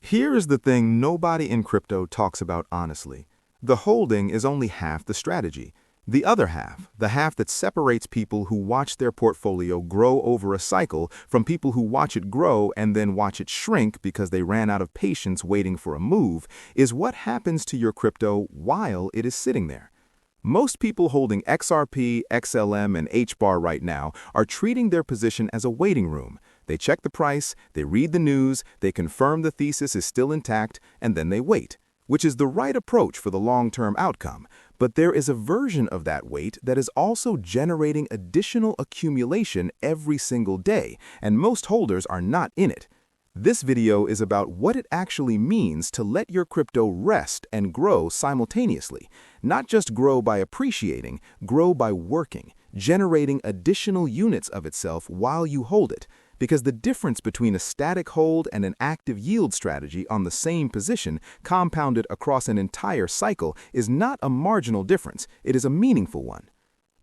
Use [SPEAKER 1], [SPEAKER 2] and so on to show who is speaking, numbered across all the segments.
[SPEAKER 1] Here is the thing nobody in crypto talks about honestly. The holding is only half the strategy. The other half, the half that separates people who watch their portfolio grow over a cycle from people who watch it grow and then watch it shrink because they ran out of patience waiting for a move, is what happens to your crypto while it is sitting there. Most people holding XRP, XLM, and HBAR right now are treating their position as a waiting room. They check the price, they read the news, they confirm the thesis is still intact, and then they wait, which is the right approach for the long-term outcome. But there is a version of that wait that is also generating additional accumulation every single day, and most holders are not in it. This video is about what it actually means to let your crypto rest and grow simultaneously. Not just grow by appreciating, grow by working, generating additional units of itself while you hold it. Because the difference between a static hold and an active yield strategy on the same position compounded across an entire cycle is not a marginal difference, it is a meaningful one.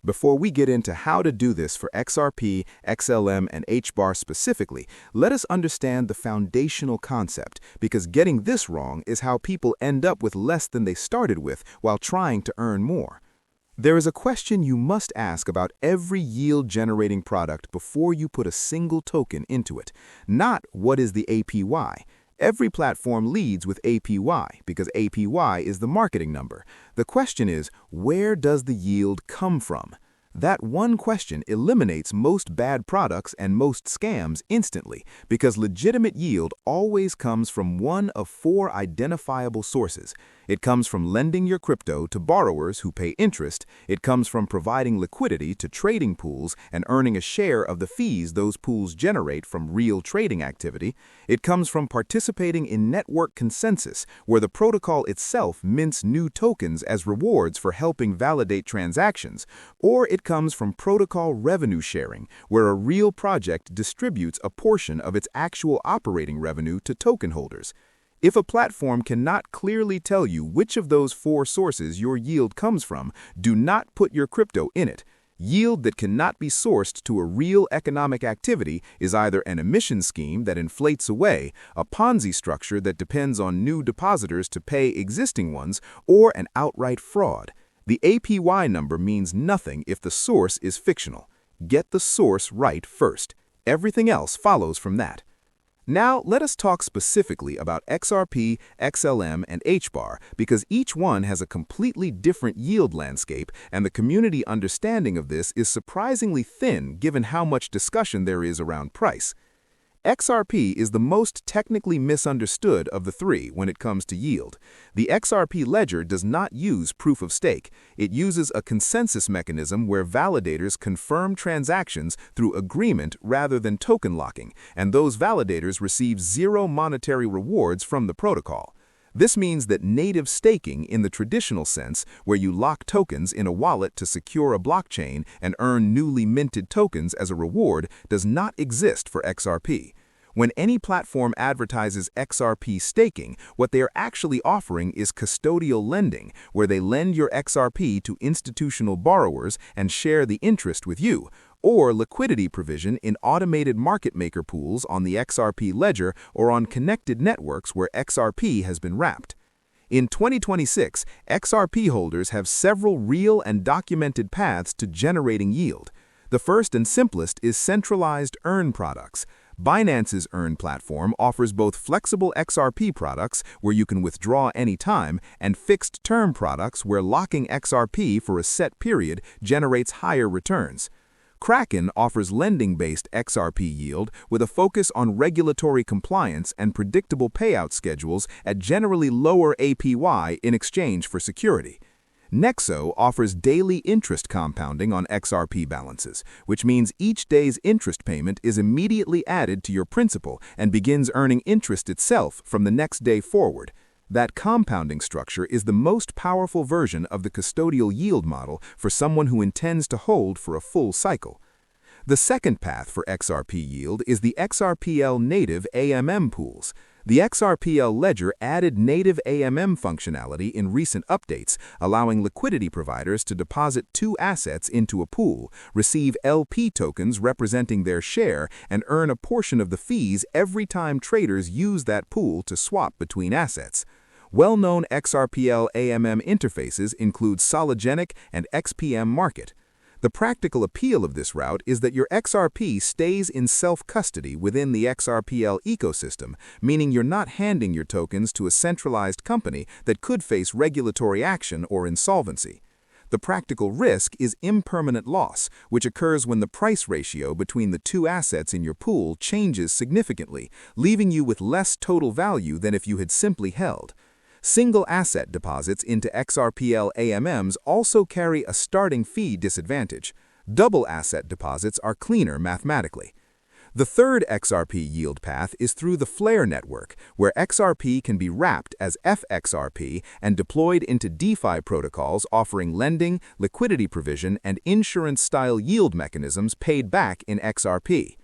[SPEAKER 1] Before we get into how to do this for XRP, XLM, and HBAR specifically, let us understand the foundational concept, because getting this wrong is how people end up with less than they started with while trying to earn more. There is a question you must ask about every yield-generating product before you put a single token into it. Not what is the APY. Every platform leads with APY because APY is the marketing number. The question is, where does the yield come from? That one question eliminates most bad products and most scams instantly, because legitimate yield always comes from one of four identifiable sources. It comes from lending your crypto to borrowers who pay interest. It comes from providing liquidity to trading pools and earning a share of the fees those pools generate from real trading activity. It comes from participating in network consensus, where the protocol itself mints new tokens as rewards for helping validate transactions. Or it comes from protocol revenue sharing, where a real project distributes a portion of its actual operating revenue to token holders. If a platform cannot clearly tell you which of those four sources your yield comes from, do not put your crypto in it. Yield that cannot be sourced to a real economic activity is either an emission scheme that inflates away, a Ponzi structure that depends on new depositors to pay existing ones, or an outright fraud. The APY number means nothing if the source is fictional. Get the source right first. Everything else follows from that. Now, let us talk specifically about XRP, XLM, and HBAR, because each one has a completely different yield landscape, and the community understanding of this is surprisingly thin given how much discussion there is around price. XRP is the most technically misunderstood of the three when it comes to yield. The XRP ledger does not use proof of stake. It uses a consensus mechanism where validators confirm transactions through agreement rather than token locking, and those validators receive zero monetary rewards from the protocol. This means that native staking in the traditional sense, where you lock tokens in a wallet to secure a blockchain and earn newly minted tokens as a reward, does not exist for XRP. When any platform advertises XRP staking, what they are actually offering is custodial lending, where they lend your XRP to institutional borrowers and share the interest with you, or liquidity provision in automated market maker pools on the XRP ledger or on connected networks where XRP has been wrapped. In 2026, XRP holders have several real and documented paths to generating yield. The first and simplest is centralized earn products. Binance's Earn platform offers both flexible XRP products, where you can withdraw anytime, and fixed-term products where locking XRP for a set period generates higher returns. Kraken offers lending-based XRP yield with a focus on regulatory compliance and predictable payout schedules at generally lower APY in exchange for security. Nexo offers daily interest compounding on XRP balances, which means each day's interest payment is immediately added to your principal and begins earning interest itself from the next day forward. That compounding structure is the most powerful version of the custodial yield model for someone who intends to hold for a full cycle. The second path for XRP yield is the XRPL native AMM pools. The XRPL ledger added native AMM functionality in recent updates, allowing liquidity providers to deposit two assets into a pool, receive LP tokens representing their share, and earn a portion of the fees every time traders use that pool to swap between assets. Well-known XRPL AMM interfaces include Sologenic and XPM Market. The practical appeal of this route is that your XRP stays in self-custody within the XRPL ecosystem, meaning you're not handing your tokens to a centralized company that could face regulatory action or insolvency. The practical risk is impermanent loss, which occurs when the price ratio between the two assets in your pool changes significantly, leaving you with less total value than if you had simply held. Single asset deposits into XRPL AMMs also carry a starting fee disadvantage. Double asset deposits are cleaner mathematically. The third XRP yield path is through the Flare network, where XRP can be wrapped as FXRP and deployed into DeFi protocols offering lending, liquidity provision, and insurance-style yield mechanisms paid back in XRP.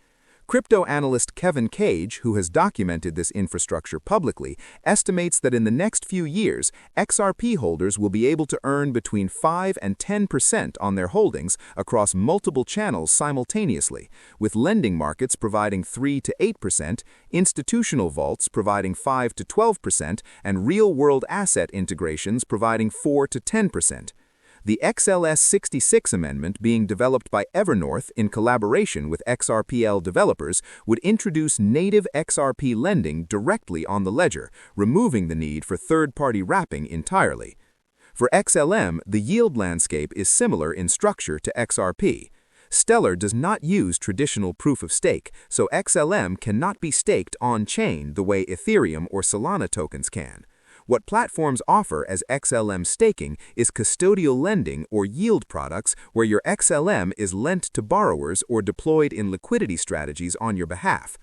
[SPEAKER 1] Crypto analyst Kevin Cage, who has documented this infrastructure publicly, estimates that in the next few years, XRP holders will be able to earn between 5 and 10% on their holdings across multiple channels simultaneously, with lending markets providing 3 to 8%, institutional vaults providing 5 to 12%, and real-world asset integrations providing 4 to 10%. The XLS66 amendment being developed by Evernorth in collaboration with XRPL developers would introduce native XRP lending directly on the ledger, removing the need for third-party wrapping entirely. For XLM, the yield landscape is similar in structure to XRP. Stellar does not use traditional proof-of-stake, so XLM cannot be staked on-chain the way Ethereum or Solana tokens can. What platforms offer as XLM staking is custodial lending or yield products where your XLM is lent to borrowers or deployed in liquidity strategies on your behalf.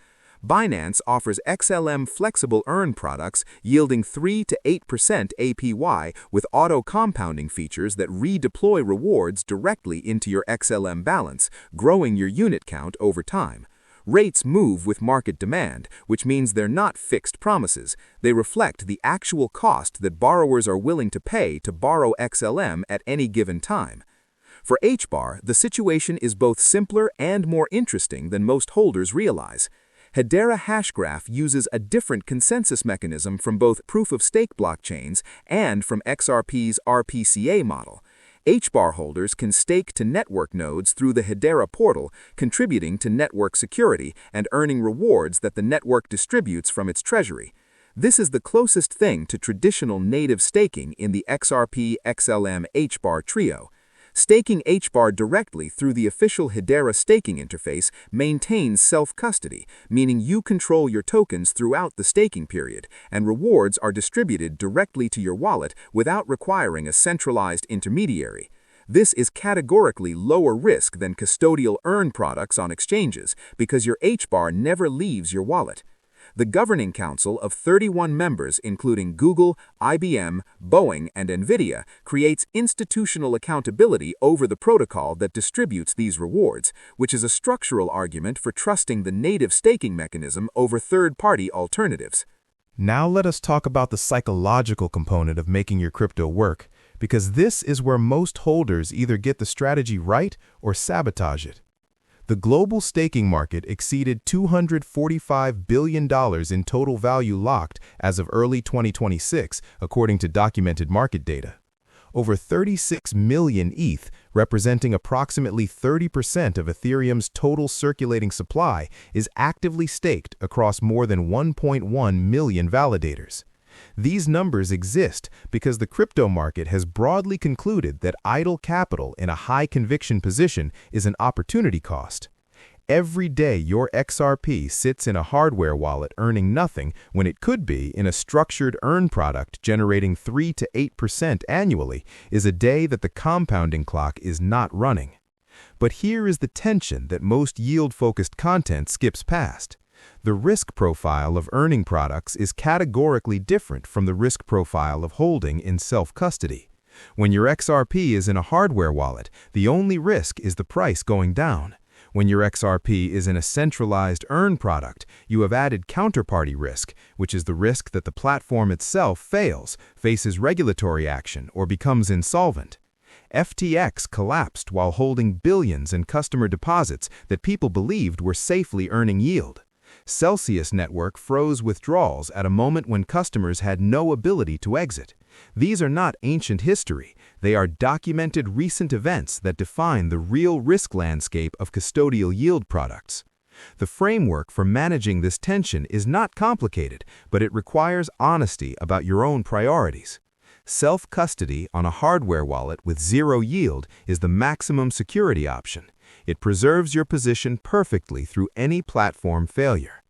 [SPEAKER 1] Binance offers XLM flexible earn products yielding 3 to 8% APY with auto-compounding features that redeploy rewards directly into your XLM balance, growing your unit count over time. Rates move with market demand, which means they're not fixed promises. They reflect the actual cost that borrowers are willing to pay to borrow XLM at any given time. For HBAR, the situation is both simpler and more interesting than most holders realize. Hedera Hashgraph uses a different consensus mechanism from both proof-of-stake blockchains and from XRP's RPCA model. HBAR holders can stake to network nodes through the Hedera portal, contributing to network security and earning rewards that the network distributes from its treasury. This is the closest thing to traditional native staking in the XRP XLM HBAR trio. Staking HBAR directly through the official Hedera staking interface maintains self-custody, meaning you control your tokens throughout the staking period, and rewards are distributed directly to your wallet without requiring a centralized intermediary. This is categorically lower risk than custodial earn products on exchanges because your HBAR never leaves your wallet. The governing council of 31 members, including Google, IBM, Boeing, and NVIDIA, creates institutional accountability over the protocol that distributes these rewards, which is a structural argument for trusting the native staking mechanism over third-party alternatives.
[SPEAKER 2] Now let us talk about the psychological component of making your crypto work, because this is where most holders either get the strategy right or sabotage it. The global staking market exceeded $245 billion in total value locked as of early 2026, according to documented market data. Over 36 million ETH, representing approximately 30% of Ethereum's total circulating supply, is actively staked across more than 1.1 million validators. These numbers exist because the crypto market has broadly concluded that idle capital in a high-conviction position is an opportunity cost. Every day your XRP sits in a hardware wallet earning nothing when it could be in a structured earn product generating 3 to 8% annually is a day that the compounding clock is not running. But here is the tension that most yield-focused content skips past. The risk profile of earning products is categorically different from the risk profile of holding in self-custody. When your XRP is in a hardware wallet, the only risk is the price going down. When your XRP is in a centralized earn product, you have added counterparty risk, which is the risk that the platform itself fails, faces regulatory action, or becomes insolvent. FTX collapsed while holding billions in customer deposits that people believed were safely earning yield. Celsius Network froze withdrawals at a moment when customers had no ability to exit. These are not ancient history. They are documented recent events that define the real risk landscape of custodial yield products. The framework for managing this tension is not complicated, but it requires honesty about your own priorities. Self-custody on a hardware wallet with zero yield is the maximum security option. It preserves your position perfectly through any platform failure.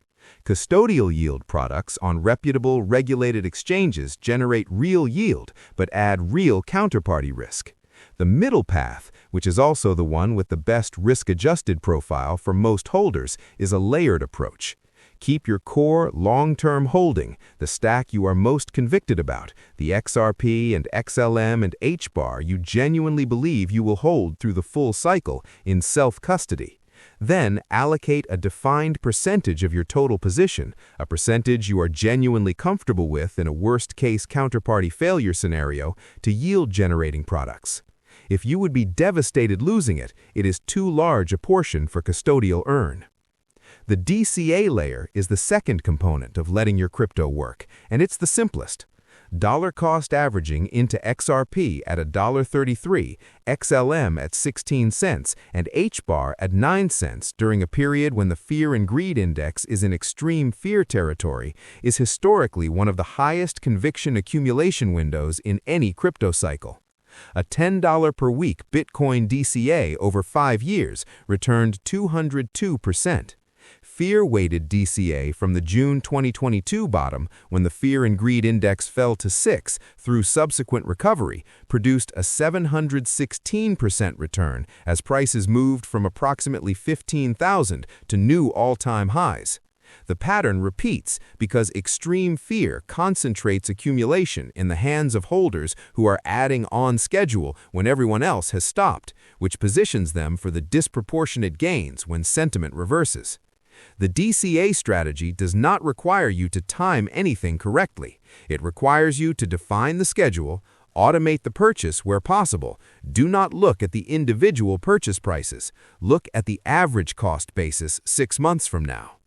[SPEAKER 2] Custodial yield products on reputable, regulated exchanges generate real yield but add real counterparty risk. The middle path, which is also the one with the best risk-adjusted profile for most holders, is a layered approach. Keep your core, long-term holding, the stack you are most convicted about, the XRP and XLM and HBAR you genuinely believe you will hold through the full cycle, in self-custody. Then allocate a defined percentage of your total position, a percentage you are genuinely comfortable with in a worst-case counterparty failure scenario, to yield-generating products. If you would be devastated losing it, it is too large a portion for custodial earn. The DCA layer is the second component of letting your crypto work, and it's the simplest. Dollar cost averaging into XRP at $1.33, XLM at 16 cents, and HBAR at 9 cents during a period when the fear and greed index is in extreme fear territory is historically one of the highest conviction accumulation windows in any crypto cycle. A $10 per week Bitcoin DCA over 5 years returned 202%. Fear-weighted DCA from the June 2022 bottom, when the fear and greed index fell to 6 through subsequent recovery, produced a 716% return as prices moved from approximately 15,000 to new all-time highs. The pattern repeats because extreme fear concentrates accumulation in the hands of holders who are adding on schedule when everyone else has stopped, which positions them for the disproportionate gains when sentiment reverses. The DCA strategy does not require you to time anything correctly. It requires you to define the schedule, automate the purchase where possible. Do not look at the individual purchase prices. Look at the average cost basis 6 months from now.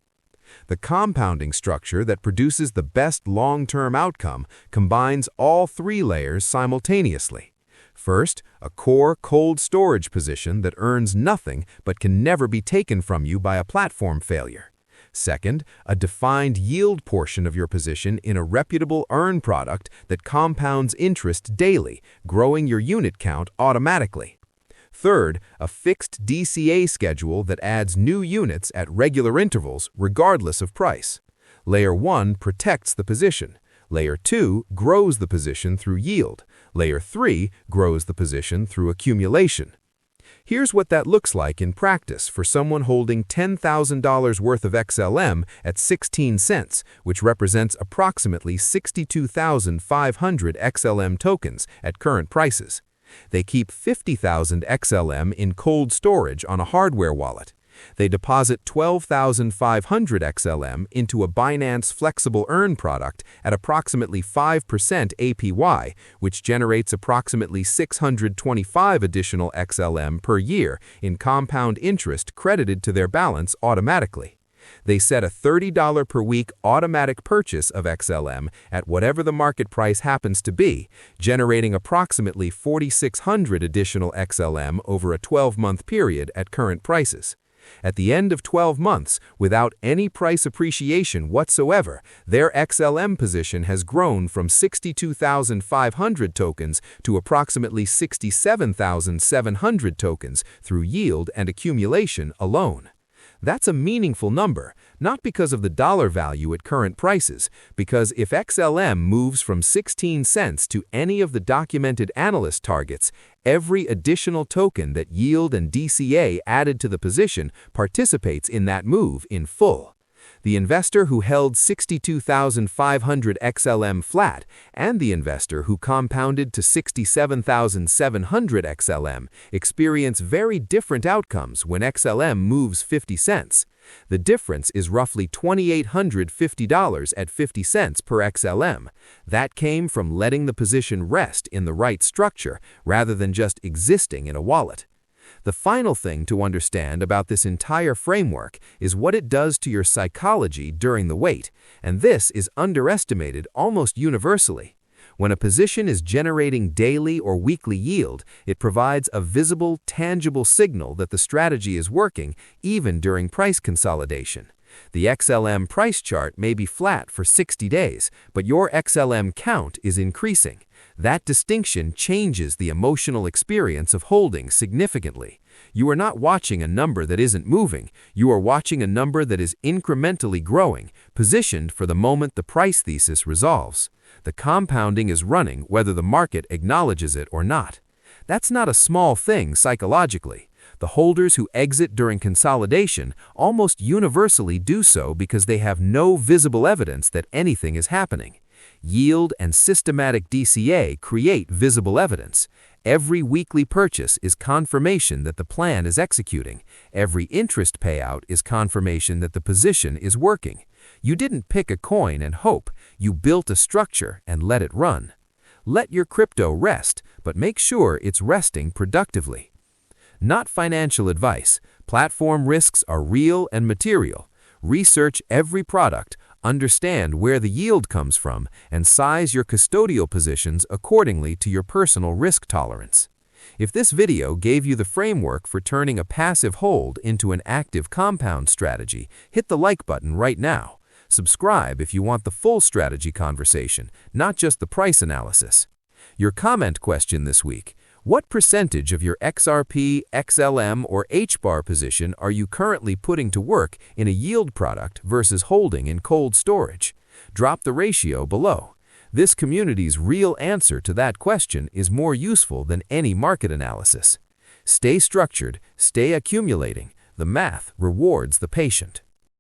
[SPEAKER 2] The compounding structure that produces the best long-term outcome combines all 3 layers simultaneously. First, a core cold storage position that earns nothing but can never be taken from you by a platform failure. Second, a defined yield portion of your position in a reputable earn product that compounds interest daily, growing your unit count automatically. Third, a fixed DCA schedule that adds new units at regular intervals regardless of price. Layer 1 protects the position. Layer 2 grows the position through yield. Layer 3 grows the position through accumulation. Here's what that looks like in practice for someone holding $10,000 worth of XLM at 16 cents, which represents approximately 62,500 XLM tokens at current prices. They keep 50,000 XLM in cold storage on a hardware wallet. They deposit 12,500 XLM into a Binance Flexible Earn product at approximately 5% APY, which generates approximately 625 additional XLM per year in compound interest credited to their balance automatically. They set a $30 per week automatic purchase of XLM at whatever the market price happens to be, generating approximately 4,600 additional XLM over a 12-month period at current prices. At the end of 12 months, without any price appreciation whatsoever, their XLM position has grown from 62,500 tokens to approximately 67,700 tokens through yield and accumulation alone. That's a meaningful number, not because of the dollar value at current prices, because if XLM moves from 16 cents to any of the documented analyst targets, every additional token that yield and DCA added to the position participates in that move in full. the investor who held 62,500 XLM flat and the investor who compounded to 67,700 XLM experience very different outcomes when XLM moves 50 cents. The difference is roughly $2,850 at 50 cents per XLM. That came from letting the position rest in the right structure rather than just existing in a wallet. The final thing to understand about this entire framework is what it does to your psychology during the wait, and this is underestimated almost universally. When a position is generating daily or weekly yield, it provides a visible, tangible signal that the strategy is working even during price consolidation. The XLM price chart may be flat for 60 days, but your XLM count is increasing. That distinction changes the emotional experience of holding significantly. You are not watching a number that isn't moving. You are watching a number that is incrementally growing, positioned for the moment the price thesis resolves. The compounding is running whether the market acknowledges it or not. That's not a small thing psychologically. The holders who exit during consolidation almost universally do so because they have no visible evidence that anything is happening. Yield and systematic DCA create visible evidence. Every weekly purchase is confirmation that the plan is executing. Every interest payout is confirmation that the position is working. You didn't pick a coin and hope. You built a structure and let it run. Let your crypto rest, but make sure it's resting productively. Not financial advice. Platform risks are real and material. Research every product, understand where the yield comes from, and size your custodial positions accordingly to your personal risk tolerance. If this video gave you the framework for turning a passive hold into an active compound strategy, hit the like button right now. Subscribe if you want the full strategy conversation, not just the price analysis. Your comment question this week: what percentage of your XRP, XLM, or HBAR position are you currently putting to work in a yield product versus holding in cold storage? Drop the ratio below. This community's real answer to that question is more useful than any market analysis. Stay structured, stay accumulating. The math rewards the patient.